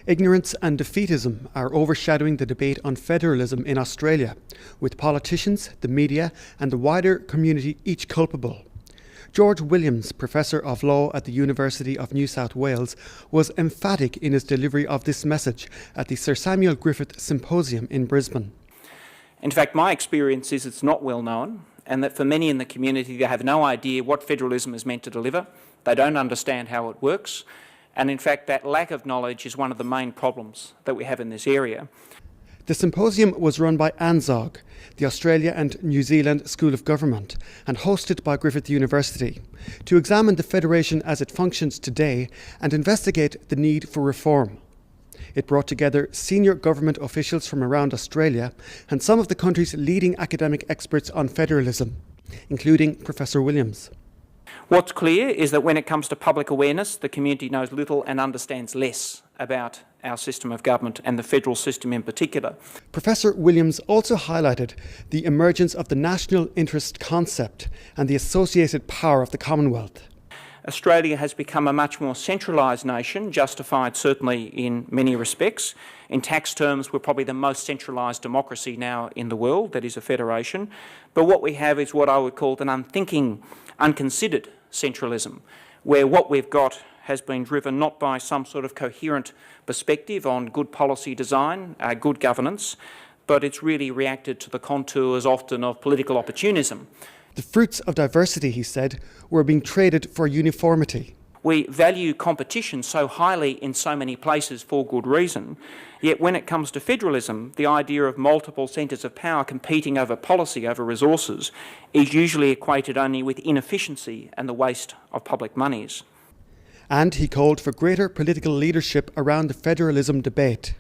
Ignorance and defeatism are overshadowing the debate on federalism in Australia, with politicians, the media and the wider community each culpable. George Williams, Professor of Law at the University of New South Wales, was emphatic in his delivery of this message at the Sir Samuel Griffith Symposium in Brisbane. In fact, my experience is it's not well known, and that for many in the community they have no idea what federalism is meant to deliver. They don't understand how it works. And in fact, that lack of knowledge is one of the main problems that we have in this area. The symposium was run by ANZOG, the Australia and New Zealand School of Government, and hosted by Griffith University, to examine the Federation as it functions today and investigate the need for reform. It brought together senior government officials from around Australia and some of the country's leading academic experts on federalism, including Professor Williams. What's clear is that when it comes to public awareness, the community knows little and understands less about our system of government and the federal system in particular. Professor Williams also highlighted the emergence of the national interest concept and the associated power of the Commonwealth. Australia has become a much more centralised nation, justified certainly in many respects. In tax terms, we're probably the most centralised democracy now in the world, that is a federation. But what we have is what I would call an unthinking, unconsidered centralism, where what we've got has been driven not by some sort of coherent perspective on good policy design, good governance, but it's really reacted to the contours often of political opportunism. The fruits of diversity, he said, were being traded for uniformity. We value competition so highly in so many places for good reason, yet when it comes to federalism, the idea of multiple centres of power competing over policy, over resources, is usually equated only with inefficiency and the waste of public monies. And he called for greater political leadership around the federalism debate.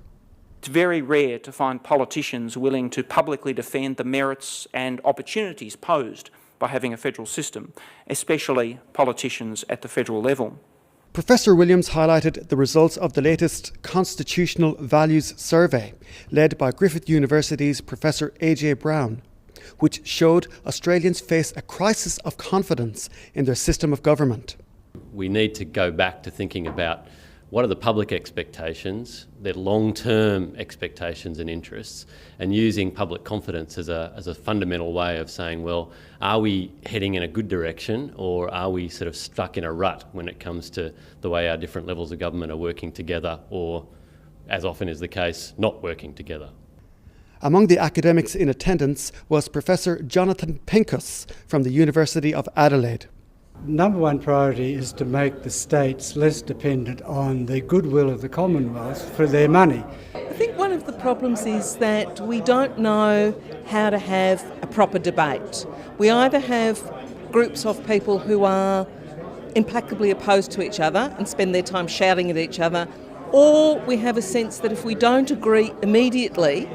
It's very rare to find politicians willing to publicly defend the merits and opportunities posed by having a federal system, especially politicians at the federal level. Professor Williams highlighted the results of the latest Constitutional Values Survey, led by Griffith University's Professor A.J. Brown, which showed Australians face a crisis of confidence in their system of government. We need to go back to thinking about what are the public expectations, their long-term expectations and interests, and using public confidence as a fundamental way of saying, well, are we heading in a good direction, or are we sort of stuck in a rut when it comes to the way our different levels of government are working together, or, as often is the case, not working together? Among the academics in attendance was Professor Jonathan Pincus from the University of Adelaide. Number one priority is to make the states less dependent on the goodwill of the Commonwealth for their money. I think one of the problems is that we don't know how to have a proper debate. We either have groups of people who are implacably opposed to each other and spend their time shouting at each other, or we have a sense that if we don't agree immediately,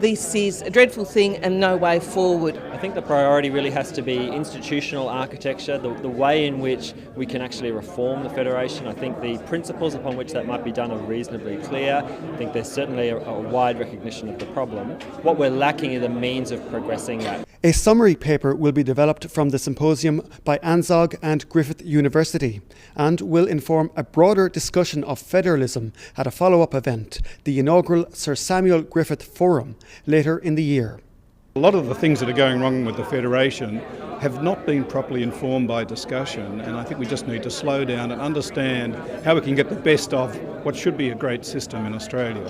this is a dreadful thing and no way forward. I think the priority really has to be institutional architecture, the way in which we can actually reform the Federation. I think the principles upon which that might be done are reasonably clear. I think there's certainly a wide recognition of the problem. What we're lacking is the means of progressing that. A summary paper will be developed from the symposium by ANZOG and Griffith University and will inform a broader discussion of federalism at a follow-up event, the inaugural Sir Samuel Griffith Forum, later in the year. A lot of the things that are going wrong with the Federation have not been properly informed by discussion, and I think we just need to slow down and understand how we can get the best of what should be a great system in Australia.